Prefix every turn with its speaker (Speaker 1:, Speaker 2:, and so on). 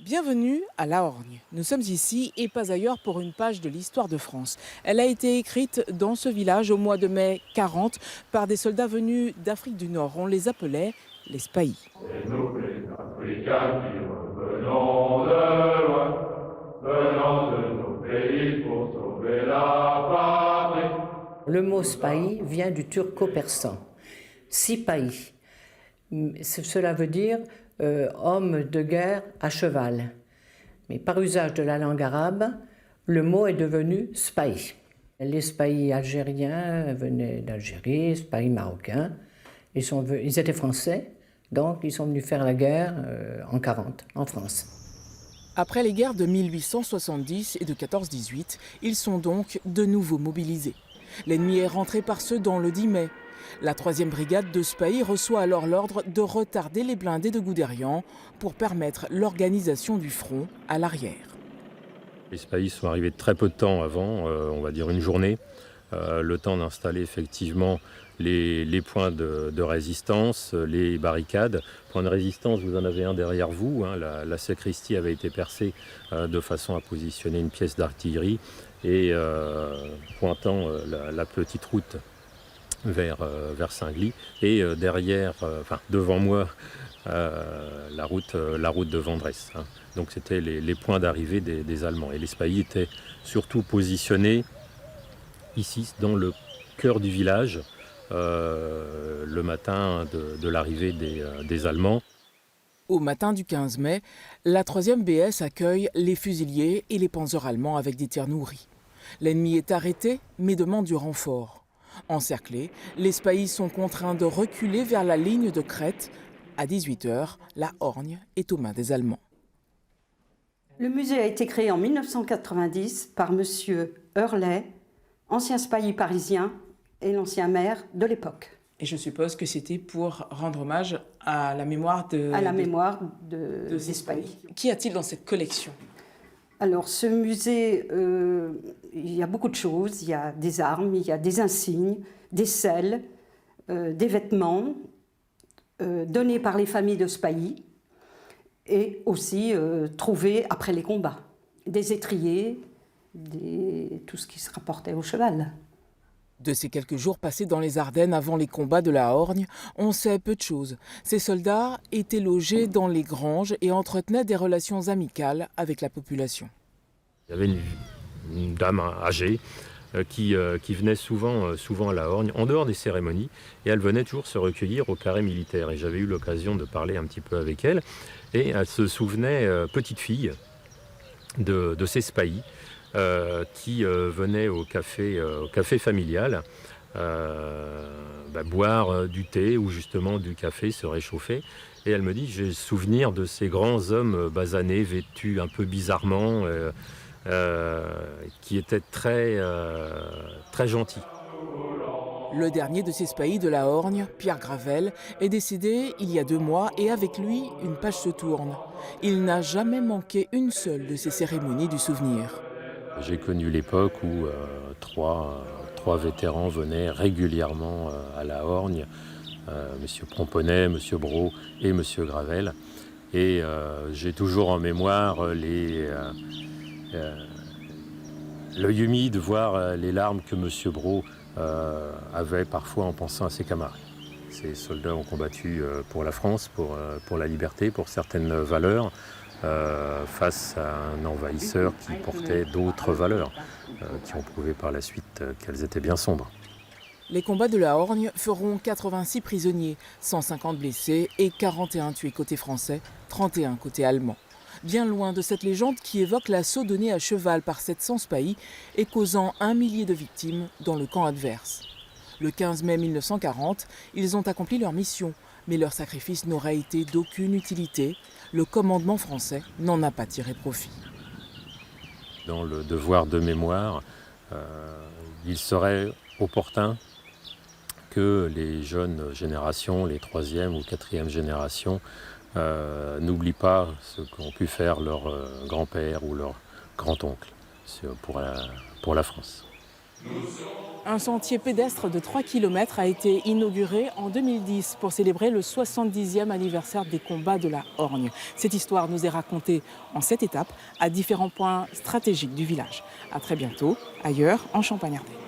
Speaker 1: Bienvenue à La Horgne. Nous sommes ici et pas ailleurs pour une page de l'histoire de France. Elle a été écrite dans ce village au mois de mai 40 par des soldats venus d'Afrique du Nord. On les appelait les Spahis.
Speaker 2: Et nous les Africains qui revenons de loin, venant de nos pays pour sauver la patrie.
Speaker 3: Le mot spahi vient du turco-persan. Sipahi, cela veut dire homme de guerre à cheval. Mais par usage de la langue arabe, le mot est devenu spahi. Les spahis algériens venaient d'Algérie, spahis marocains. Ils étaient français, donc ils sont venus faire la guerre en 40 en France.
Speaker 1: Après les guerres de 1870 et de 14-18, ils sont donc de nouveau mobilisés. L'ennemi est rentré par ceux dans le 10 mai. La 3e brigade de Spahis reçoit alors l'ordre de retarder les blindés de Guderian pour permettre l'organisation du front à l'arrière.
Speaker 4: Les Spahis sont arrivés très peu de temps avant, on va dire une journée, le temps d'installer effectivement les points de résistance, les barricades. Point de résistance, vous en avez un derrière vous, hein, la sacristie avait été percée de façon à positionner une pièce d'artillerie et pointant la petite route vers Saint-Gly et derrière, devant moi, la route de Vendresse. Hein. Donc c'était les points d'arrivée des Allemands. Et les Spahis étaient surtout positionnés ici, dans le cœur du village, le matin de l'arrivée des Allemands.
Speaker 1: Au matin du 15 mai, la 3e BS accueille les fusiliers et les panzers allemands avec des tirs nourris. L'ennemi est arrêté, mais demande du renfort. Encerclés, les Spahis sont contraints de reculer vers la ligne de crête. À 18h, la Horgne est aux mains des Allemands.
Speaker 5: Le musée a été créé en 1990 par M. Hurley, ancien Spahi parisien et l'ancien maire de l'époque.
Speaker 1: Et je suppose que c'était pour rendre hommage à la mémoire de
Speaker 5: ces Spahis.
Speaker 1: Qu'y a-t-il dans cette collection ?
Speaker 5: Alors, ce musée, il y a beaucoup de choses. Il y a des armes, il y a des insignes, des selles, des vêtements donnés par les familles de Spahis et aussi trouvés après les combats. Des étriers, tout ce qui se rapportait au cheval.
Speaker 1: De ces quelques jours passés dans les Ardennes avant les combats de la Horgne, on sait peu de choses. Ces soldats étaient logés dans les granges et entretenaient des relations amicales avec la population.
Speaker 4: Il y avait une dame âgée qui venait souvent à la Horgne, en dehors des cérémonies, et elle venait toujours se recueillir au carré militaire. Et j'avais eu l'occasion de parler un petit peu avec elle, et elle se souvenait, petite fille, de ces Spahis, qui venaient au café familial boire du thé ou justement du café, se réchauffer. Et elle me dit, j'ai le souvenir de ces grands hommes basanés, vêtus un peu bizarrement, qui étaient très gentils.
Speaker 1: Le dernier de ces Spahis de la Horgne, Pierre Gravel, est décédé il y a 2 mois et avec lui, une page se tourne. Il n'a jamais manqué une seule de ces cérémonies du souvenir.
Speaker 4: J'ai connu l'époque où trois vétérans venaient régulièrement à la Horgne, M. Pomponnet, M. Brault et M. Gravel. Et j'ai toujours en mémoire l'œil humide, voir les larmes que M. Brault avait parfois en pensant à ses camarades. Ces soldats ont combattu pour la France, pour la liberté, pour certaines valeurs. Face à un envahisseur qui portait d'autres valeurs, qui ont prouvé par la suite qu'elles étaient bien sombres.
Speaker 1: Les combats de la Horgne feront 86 prisonniers, 150 blessés et 41 tués côté français, 31 côté allemand. Bien loin de cette légende qui évoque l'assaut donné à cheval par 700 Spahis et causant 1 millier de victimes dans le camp adverse. Le 15 mai 1940, ils ont accompli leur mission, mais leur sacrifice n'aurait été d'aucune utilité. Le commandement français n'en a pas tiré profit.
Speaker 4: Dans le devoir de mémoire, il serait opportun que les jeunes générations, les 3e ou 4e générations, n'oublient pas ce qu'ont pu faire leur grand-père ou leur grand-oncle pour la France.
Speaker 1: Un sentier pédestre de 3 km a été inauguré en 2010 pour célébrer le 70e anniversaire des combats de la Horgne. Cette histoire nous est racontée en 7 étapes à différents points stratégiques du village. À très bientôt, ailleurs en Champagne-Ardenne.